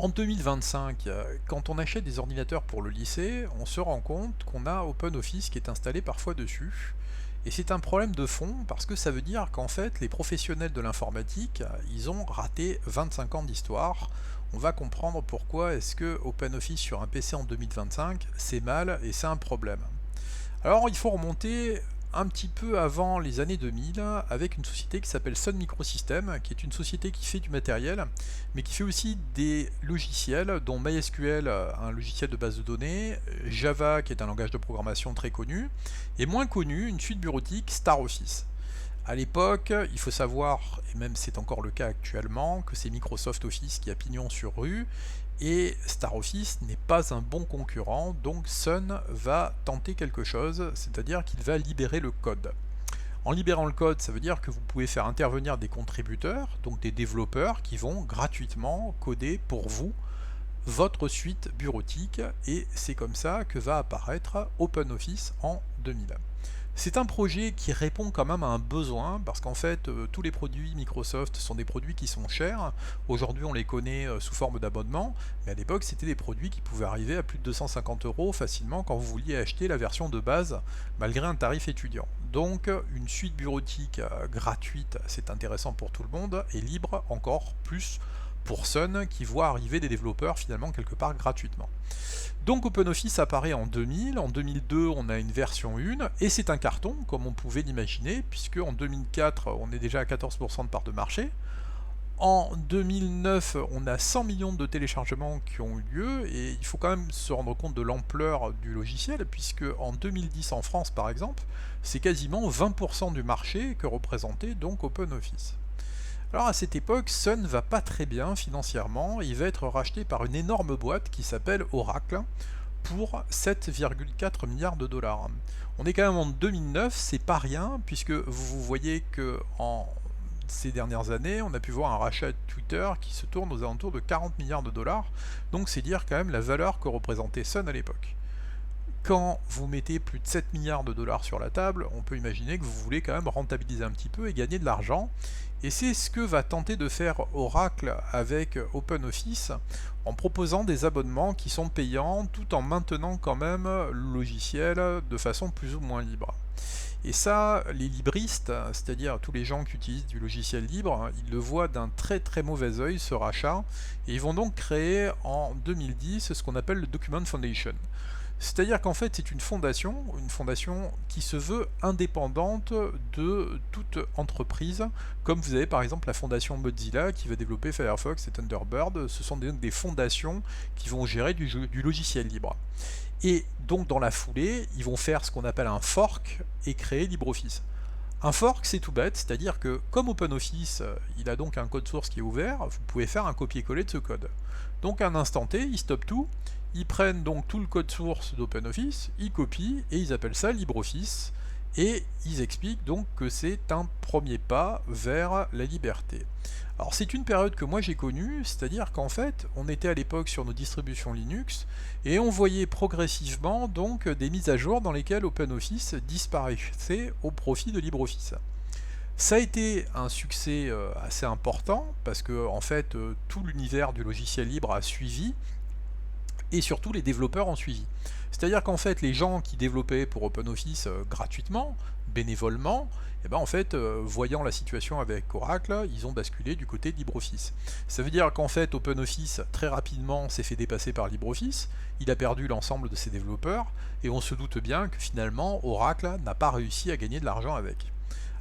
En 2025, quand on achète des ordinateurs pour le lycée, on se rend compte qu'on a OpenOffice qui est installé parfois dessus. Et c'est un problème de fond parce que ça veut dire qu'en fait, les professionnels de l'informatique, ils ont raté 25 ans d'histoire. On va comprendre pourquoi est-ce que OpenOffice sur un PC en 2025, c'est mal et c'est un problème. Alors il faut remonter un petit peu avant les années 2000 avec une société qui s'appelle Sun Microsystems, qui est une société qui fait du matériel, mais qui fait aussi des logiciels, dont MySQL, un logiciel de base de données, Java, qui est un langage de programmation très connu, et moins connu, une suite bureautique, StarOffice. À l'époque, il faut savoir, et même c'est encore le cas actuellement, que c'est Microsoft Office qui a pignon sur rue, et Star Office n'est pas un bon concurrent, donc Sun va tenter quelque chose, c'est-à-dire qu'il va libérer le code. En libérant le code, ça veut dire que vous pouvez faire intervenir des contributeurs, donc des développeurs qui vont gratuitement coder pour vous votre suite bureautique, et c'est comme ça que va apparaître OpenOffice en 2000. C'est un projet qui répond quand même à un besoin, parce qu'en fait, tous les produits Microsoft sont des produits qui sont chers. Aujourd'hui, on les connaît sous forme d'abonnement, mais à l'époque, c'était des produits qui pouvaient arriver à plus de 250 euros facilement quand vous vouliez acheter la version de base, malgré un tarif étudiant. Donc, une suite bureautique gratuite, c'est intéressant pour tout le monde, et libre encore plus pour Sun, qui voit arriver des développeurs finalement quelque part gratuitement. Donc OpenOffice apparaît en 2000, en 2002 on a une version 1, et c'est un carton, comme on pouvait l'imaginer, puisque en 2004 on est déjà à 14% de part de marché. En 2009, on a 100 millions de téléchargements qui ont eu lieu, et il faut quand même se rendre compte de l'ampleur du logiciel, puisque en 2010 en France par exemple, c'est quasiment 20% du marché que représentait donc OpenOffice. Alors à cette époque, Sun va pas très bien financièrement, il va être racheté par une énorme boîte qui s'appelle Oracle pour 7,4 milliards de dollars. On est quand même en 2009, c'est pas rien, puisque vous voyez que en ces dernières années, on a pu voir un rachat de Twitter qui se tourne aux alentours de 40 milliards de dollars, donc c'est dire quand même la valeur que représentait Sun à l'époque. Quand vous mettez plus de 7 milliards de dollars sur la table, on peut imaginer que vous voulez quand même rentabiliser un petit peu et gagner de l'argent. Et c'est ce que va tenter de faire Oracle avec OpenOffice en proposant des abonnements qui sont payants tout en maintenant quand même le logiciel de façon plus ou moins libre. Et ça, les libristes, c'est-à-dire tous les gens qui utilisent du logiciel libre, ils le voient d'un très très mauvais œil ce rachat, et ils vont donc créer en 2010 ce qu'on appelle le Document Foundation. C'est-à-dire qu'en fait, c'est une fondation qui se veut indépendante de toute entreprise, comme vous avez par exemple la fondation Mozilla qui va développer Firefox et Thunderbird. Ce sont des fondations qui vont gérer du logiciel libre. Et donc dans la foulée, ils vont faire ce qu'on appelle un fork et créer LibreOffice. Un fork, c'est tout bête, c'est-à-dire que comme OpenOffice, il a donc un code source qui est ouvert, vous pouvez faire un copier-coller de ce code. Donc à un instant T, ils stoppent tout, ils prennent donc tout le code source d'OpenOffice, ils copient et ils appellent ça LibreOffice, et ils expliquent donc que c'est un premier pas vers la liberté. Alors c'est une période que moi j'ai connue, c'est-à-dire qu'en fait on était à l'époque sur nos distributions Linux et on voyait progressivement donc des mises à jour dans lesquelles OpenOffice disparaissait au profit de LibreOffice. Ça a été un succès assez important parce que en fait tout l'univers du logiciel libre a suivi et surtout les développeurs ont suivi. C'est-à-dire qu'en fait les gens qui développaient pour OpenOffice gratuitement, bénévolement, et ben en fait, voyant la situation avec Oracle, ils ont basculé du côté de LibreOffice. Ça veut dire qu'en fait OpenOffice très rapidement s'est fait dépasser par LibreOffice, il a perdu l'ensemble de ses développeurs, et on se doute bien que finalement Oracle n'a pas réussi à gagner de l'argent avec.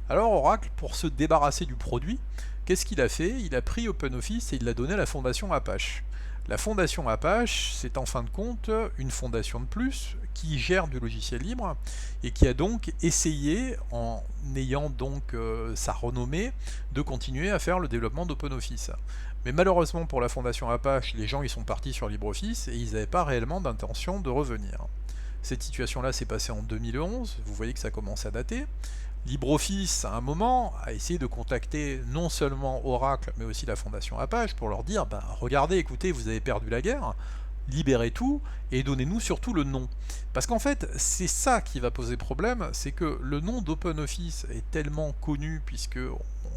Alors Oracle, pour se débarrasser du produit, qu'est-ce qu'il a fait? Il a pris OpenOffice et il l'a donné à la fondation Apache. La fondation Apache, c'est en fin de compte une fondation de plus qui gère du logiciel libre et qui a donc essayé, en ayant donc sa renommée, de continuer à faire le développement d'OpenOffice. Mais malheureusement pour la fondation Apache, les gens ils sont partis sur LibreOffice et ils n'avaient pas réellement d'intention de revenir. Cette situation-là s'est passée en 2011, vous voyez que ça commence à dater. LibreOffice, à un moment, a essayé de contacter non seulement Oracle, mais aussi la fondation Apache pour leur dire regardez, écoutez, vous avez perdu la guerre, libérez tout et donnez-nous surtout le nom. Parce qu'en fait, c'est ça qui va poser problème, c'est que le nom d'OpenOffice est tellement connu, puisque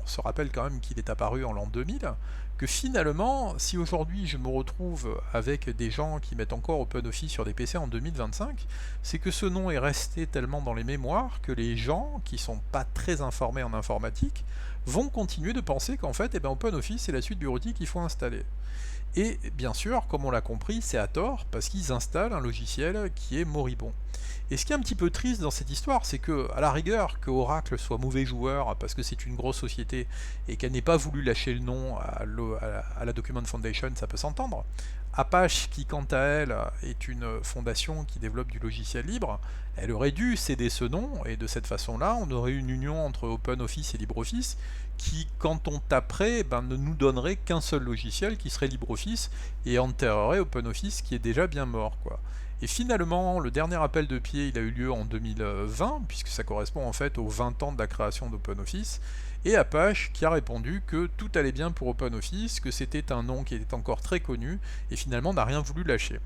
on se rappelle quand même qu'il est apparu en l'an 2000, que finalement, si aujourd'hui je me retrouve avec des gens qui mettent encore OpenOffice sur des PC en 2025, c'est que ce nom est resté tellement dans les mémoires que les gens qui sont pas très informés en informatique vont continuer de penser qu'en fait, OpenOffice c'est la suite bureautique qu'il faut installer. Et bien sûr, comme on l'a compris, c'est à tort, parce qu'ils installent un logiciel qui est moribond. Et ce qui est un petit peu triste dans cette histoire, c'est que, à la rigueur, que Oracle soit mauvais joueur parce que c'est une grosse société et qu'elle n'ait pas voulu lâcher le nom à la Document Foundation, ça peut s'entendre. Apache, qui quant à elle est une fondation qui développe du logiciel libre, elle aurait dû céder ce nom, et de cette façon-là, on aurait une union entre OpenOffice et LibreOffice, qui, quand on taperait, ne nous donnerait qu'un seul logiciel qui serait LibreOffice, et enterrerait OpenOffice qui est déjà bien mort, quoi. Et finalement, le dernier appel de pied, il a eu lieu en 2020, puisque ça correspond en fait aux 20 ans de la création d'OpenOffice, et Apache qui a répondu que tout allait bien pour OpenOffice, que c'était un nom qui était encore très connu, et finalement n'a rien voulu lâcher.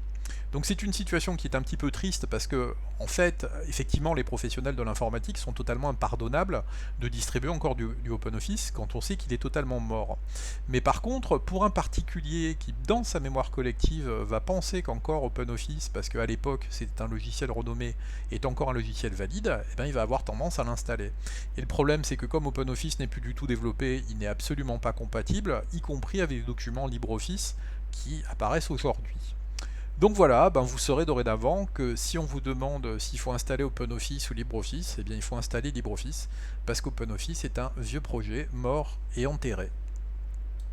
Donc c'est une situation qui est un petit peu triste parce que, en fait, effectivement, les professionnels de l'informatique sont totalement impardonnables de distribuer encore du OpenOffice quand on sait qu'il est totalement mort. Mais par contre, pour un particulier qui, dans sa mémoire collective, va penser qu'encore OpenOffice, parce qu'à l'époque c'est un logiciel renommé, est encore un logiciel valide, il va avoir tendance à l'installer. Et le problème, c'est que comme OpenOffice n'est plus du tout développé, il n'est absolument pas compatible, y compris avec les documents LibreOffice qui apparaissent aujourd'hui. Donc voilà, vous saurez dorénavant que si on vous demande s'il faut installer OpenOffice ou LibreOffice, il faut installer LibreOffice, parce qu'OpenOffice est un vieux projet mort et enterré.